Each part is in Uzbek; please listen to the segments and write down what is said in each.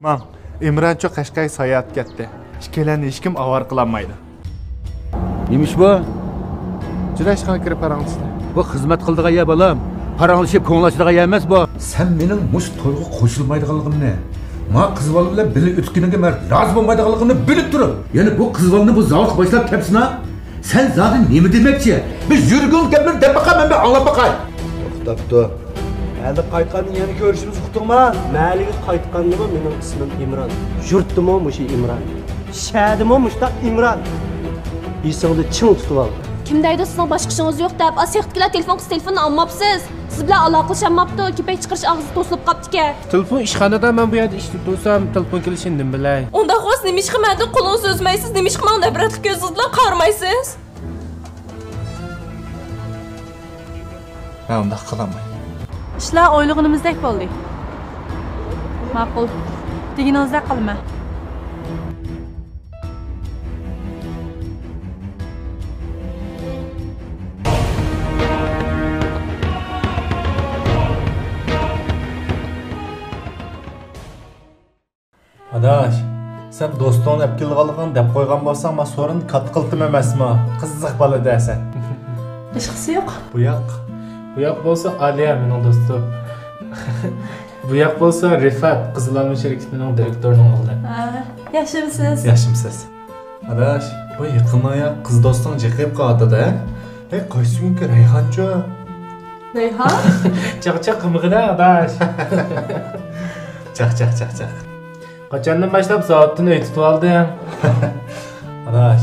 Mang, Imrancho Qashqay sayohat ketdi. Ikkalanni hech kim avar qilolmaydi. Neymiş bu? Jurashqan kirib qarangizlar. Bu xizmat qildigan ya balam. Paranglashib ko'nglashdigan ya emas bu. Sen mening mush to'yga qo'shilmaydiganligimni, ma qiz bola bilan birga o'tganiga men rozi bo'lmaydiganligimni bilib turib, ya'ni bu qiz bolani bu zavq boshlab kelsin ha? Sen zaten nima demoqchi? Biz yurgun gaplarni deb baqaman, men anglab baqay. To'xtabdi. Endi qaytqanda yana ko'rishimiz uqdingmi? Maliga qaytqandimi mening ismim Imron. Yurtdimi mushi Imron. Shadimi mushta Imron. Esingni ching tutib ol. Kimdaydi sizning boshqishingiz yo'q deb, asiyatkilar telefonni olmabsiz. Siz bilan aloqalashmabdi, kepak chiqarish og'zi to'silib qopti-ku. Telefon ishxonada men bu yerda ishda tursam, telefon kelishindim bilay. Unda xo's nima ish qilmadi, qo'lingizni uzmaysiz, nima ish qilmang nafratli ko'zingiz bilan qaramaysiz? Men unda qilaman. İşler o'ylaganimizdek bo'ldi. Ma'qul. Deganingizdek qilma. Adaş, sen dostluğunu hep kilgalıqın dep qo'ygan bo'lsang, men sorun kat qildim emasmi? Qiziq bola dersen. Ishqisi yo'q. Bu yoq bo'lsa Aliya mening do'stim. Bu yoq bo'lsa Rifat, Qizilolma shirkatining direktorining o'g'li. Yaxshimisiz? Yaxshimisiz. Adaş, bu yaqinaya qiz do'sting jiqib qoldi-da. Qaysi kunki Rayhoncho? Rayhon? Chaq-chaq qimg'ida adash. Chaq. Qachondan boshlab soatini aytib olding? Adaş,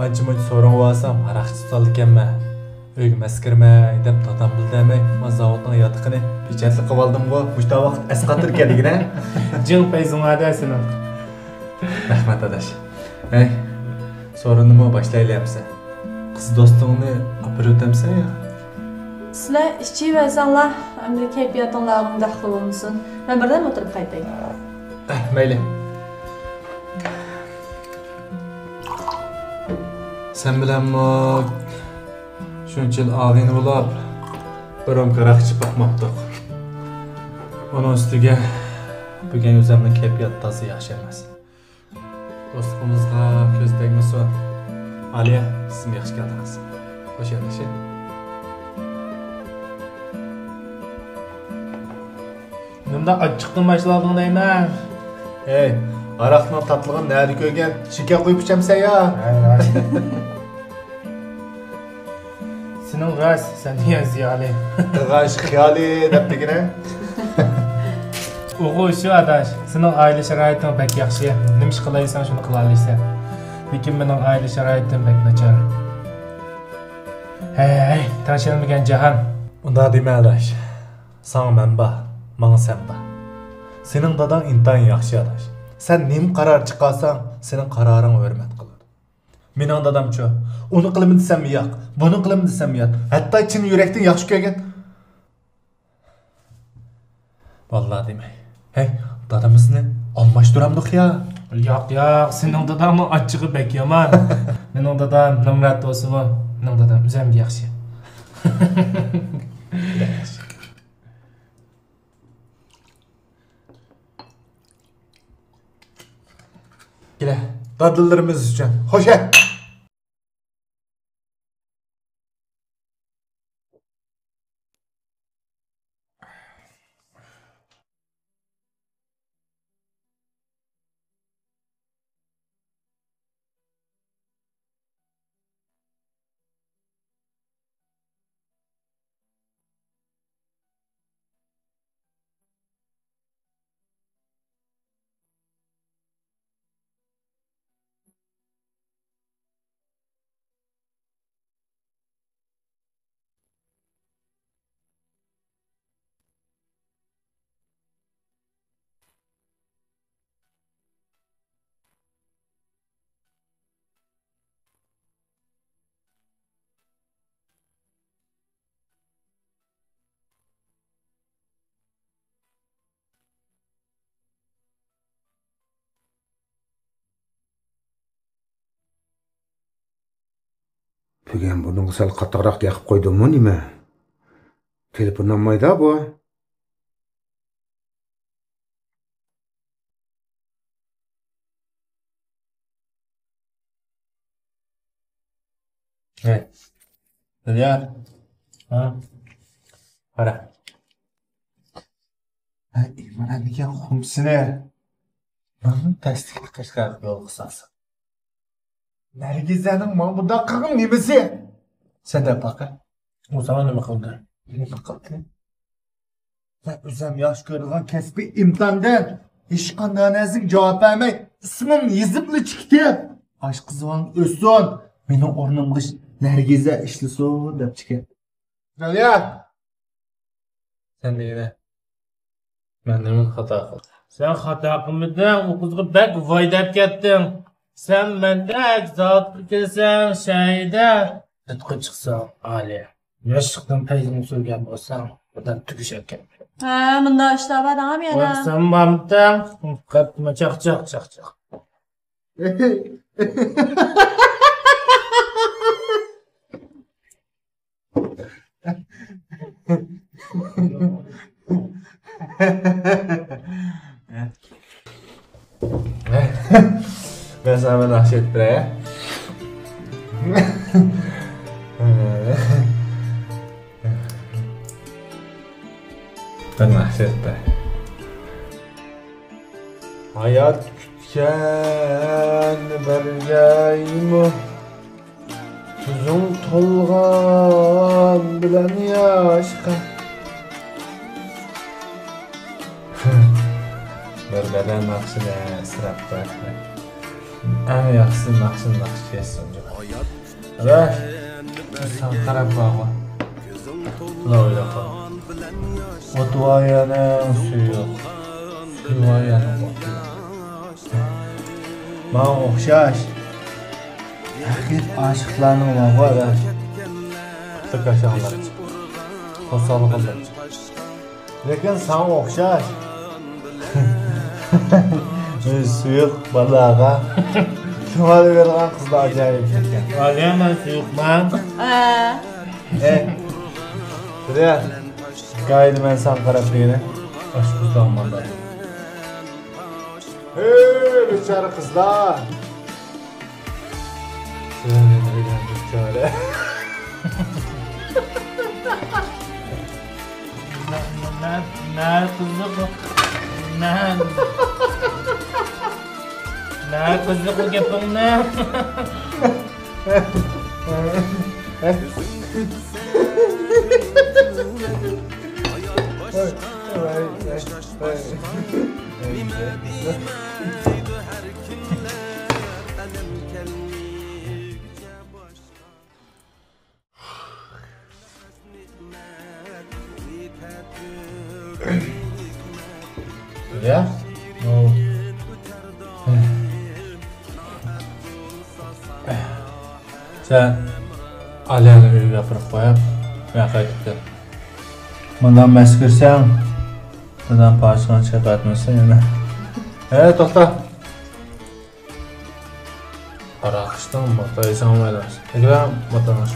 ancha-muncha so'rab olsam, araqchi tutaldi ekanman. Uyga maskirmay deb dadam bildimay, men zavodning yotiqini pechatli qilib oldim-ku. Mushta vaqt asqatir keligina. Jing payzungada seni. Rahmat adaş. Hey, sorunimi boshlaylamsa? Qiz do'stingni olib o'tamsan ya? Sizlar ichib-versanlar, endi kayfiyatinglar daxli bo'lmasin. Men birdan o'tirib qaytay. Mayli. Sen bilanmi shuncha yil og'ini bo'lib, birom qaraqchi boqmoqdik. Uning ustiga bugun o'zimning kayfiyat toza yaxshi emas. Do'stimizga ko'z tegmasin. Aliya, siz yaxshi keldingiz. Xo'sh geldingiz. Nimda achchiqdan boshlading deyman. Hey, araqning tatlig'ini nari ko'rgan, shika qo'yib ichamsan ya. Sening g'as, sen niye ziyoli? G'ash xiyoli debdigina. O'g'il shu adash, sening oila sharoiting pek yaxshi. Nima ish qilaysan, shuni qila olasan. Lekin mening oila sharoitim pek nachar. Hey, tashlanmagan jahon. Unda dema adash. Sana menba, menga senba. Sening dadang intayin yaxshi adash. Sen nim qarar chiqarsan, sening qaroring hurmat qiladi. Mening dadamcho, uni qilaman desam yo'q, buni qilaman desam yo'q. Hatto chin yurakdan yaxshi ko'rgan. Vallahi demay. Hey, dadamizni almashtiramdik ya. Yo'q, sening dadamning achchig'i bek yomon. Mening dadam Nimrat do'stim, mening dadam o'zimga yaxshi. Gele, dadillarimiz uchun. Xo'sh. Bugun buni sal qattiqroq yoqib qo'ydimmi nima? Telefondan mayda bu. Hey. Dilyar. Ha? Qara. İmran degan xumsini mani tasdiqni qashqarib yo'l qilsansan. Nargizaning mana bunday qilgan nimasi? Sen de baqa. O zaman nima qildi? Nima qildi? Ben o'zim yosh ko'rgan kasbiy imtihondan hech qanday nazik javob bermay ismimni yozib chiqdi. Oshqizon o'sson meni o'rnimga Nargiza ishlasin deb chiqdi. Dilyar. Sen deydi. Ben nima xato qildim? Sen xato qilmading, u qizga bak voydab ketding. Sen mendak zot kelsan, shayda, tutqi chiqsan, Ali. Yoshliqdan payzini so'rgan bo'lsam, bundan tugish ekan. Ha, bunda ishlar bor ham yana. Sen mamtam, qatma chaq. Ben sana nakş ettireyim. Ben nakş ettireyim. Hayat kütken bergeymi tuzun tolgan bilen yaşka bir beden nakşine sırap bırakma. En yaxşı nakş kessin. Evet. Sen karab bağı. La öyle kal. O duayanın suyu. Duayanın otu. Bana okşaş. Herkes aşıklarının var var. Tık aşağılar için. Kosalıklar için. Lekin sana okşaş. Suyuq balağa. Şuna vergan kızlar acayip ketken. Ali men suyuqman. Dilyar. Qaydi men san qarab beri. Oshquzdan manda. Hey, bichara qizlar. Sen degan bichara. Ne kızı bu? Ne kızı bu gaping ne? Ya? Sen Ali'ni uyga yapırıp koyup ben qaytib kel. Bundan mast ko'rsang, dadam paşqani chaqatmasa yana. To'xta. Qaraqishdan motoysan olmaydi. Egram motonash.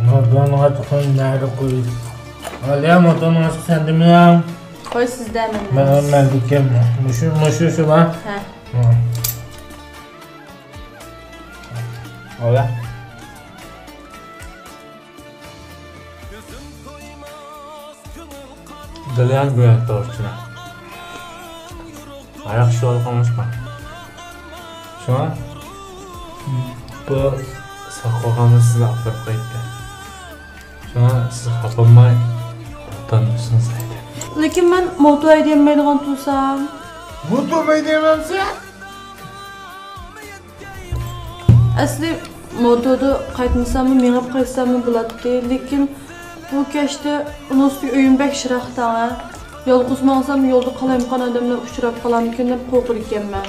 Motorni tuxum nari qo'y. Ali motorni sendimi ham? Qo'y sizdan Men kim? Mushu ba? Ha. Ola. Dilyar go'yak torchina. Ayak şu olqamishman. Shuna bu saqoqamiz sizni olib qo'ydi. Shuna siz xafaolmay tanishsiz aydi. Lekin men motor deyolmaydigan tursam. Motor deymansan? Asli motorda qaytmasammi, mengib qaytsammi bo'ladi, lekin bu kechda uni ustiga uyim bek shiraqdan. Yolg'iz mansam yo'lda qalayotgan odamlar uchrab qolarmikin deb qo'rqib ekanman.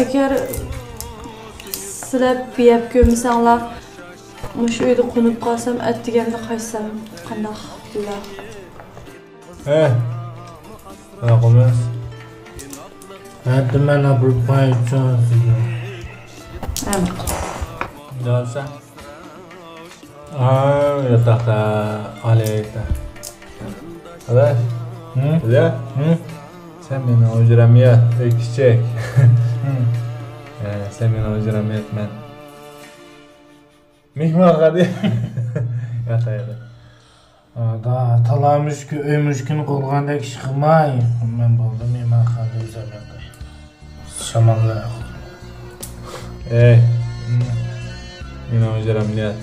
Agar sizlar biyab ko'msanglar, shu uyda qo'nib qolsam, atdiganda qaysam qanday bo'lar? Ana qo'ymas. Hadi men abrup qo'yacağım sizni. Yolsa. Yatakta alayda. Hadi. Hadi. Sen beni o'jiramayat, kichik. Sen beni o'jiramayapman. Mehmonga de. Yataydi. Da talamışki, öymüşkini qolgandek iş qilmay. Men bo'ldim, mehmonxonada o'zim. Shamanlar. Ey. Meni o'jaram deyat.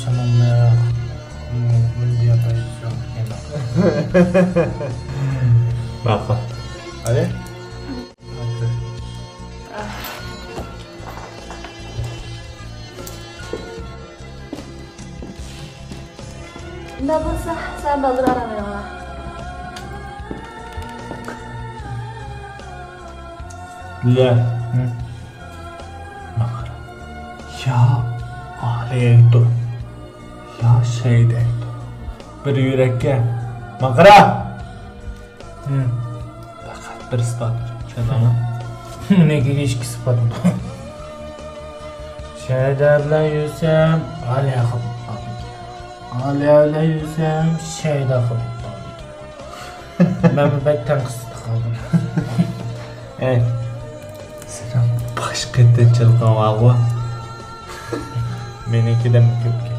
Shamanlar. Men deyapayım. Baqa. Hadi. Ne bo'lsa, sen baldır aramaya. La. Ya ahliydi. Ya şeydeydi. Bir yürekке. Maqara. Faqat bir ispat. Tushunami? Nega hech sifatim. Shayda bilan yursam, Aliya qilib. Aliya bilan yursam, Shayda qilib. Men bu bekdan qisdi qoldim. Ey. Sen boshqa tinchilqan vaqo. Menikidan ko'pga.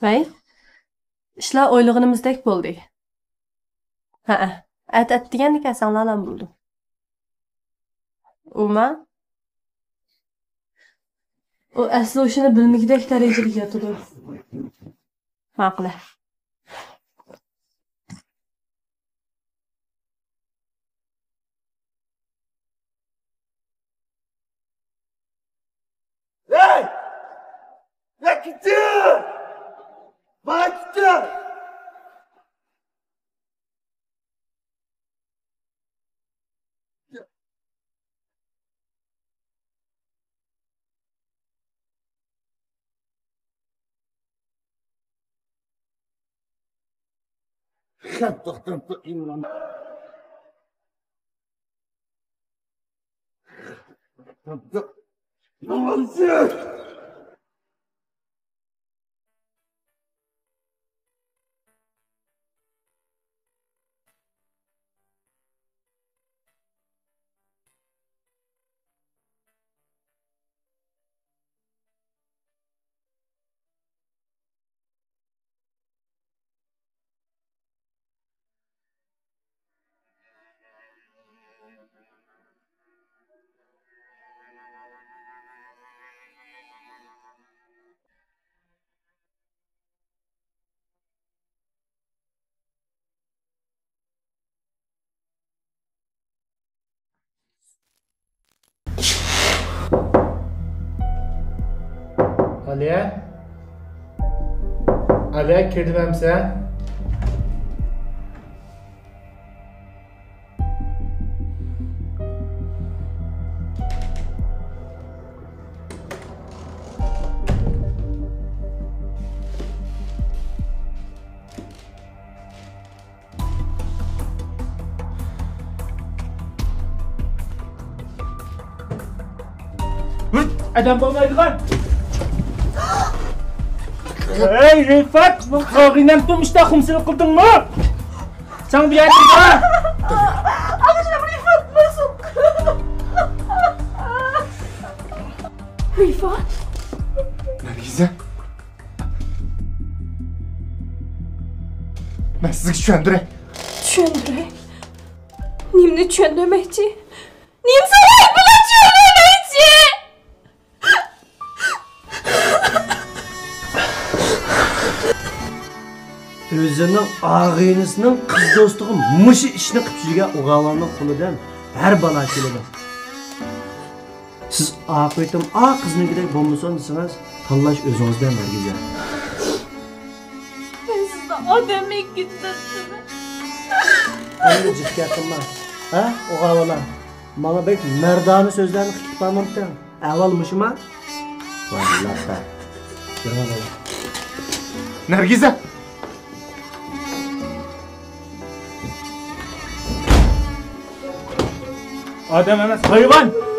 Vay, ishlar o'ylaganimizdek bo'ldi. Ha, at degandek asanglar ham bo'ldi. O asli o'shani bilmagidek darajada yotdi. Ma'qul. Hey! Yakıtı! Baktı! Doktor İmran. Ne oldu? Aliya? Aliya kirdimamsa? Adam bo'lmaydigan. Hey Rifat, bu qog'inam turmushda xumsizlik qildingmi? Sen bu yerda. Ag'ishim Rifat masuk. Rifat. Nergize. Ben sizi tushundiray. Tushundiray. Nimni tushundirmoqchi? Nim sabab bilan tushundirmoqchi? O'zining og'inisining qiz do'stig'i mushi ishni qilib yurgan o'g'allarning qo'lidan har balo keladi. Siz oqibatim qiznikidek bo'lmasin desangiz, tanlash o'zingizdan Nargiza. Ben sizni odamlik gitdim. Endi jiddiy qilma. Ha, o'g'allar. Mana bek mardona so'zlarni qilib qolmabdi. Avval mushima. Vallahi. Nergize. Adam emas, hayvan!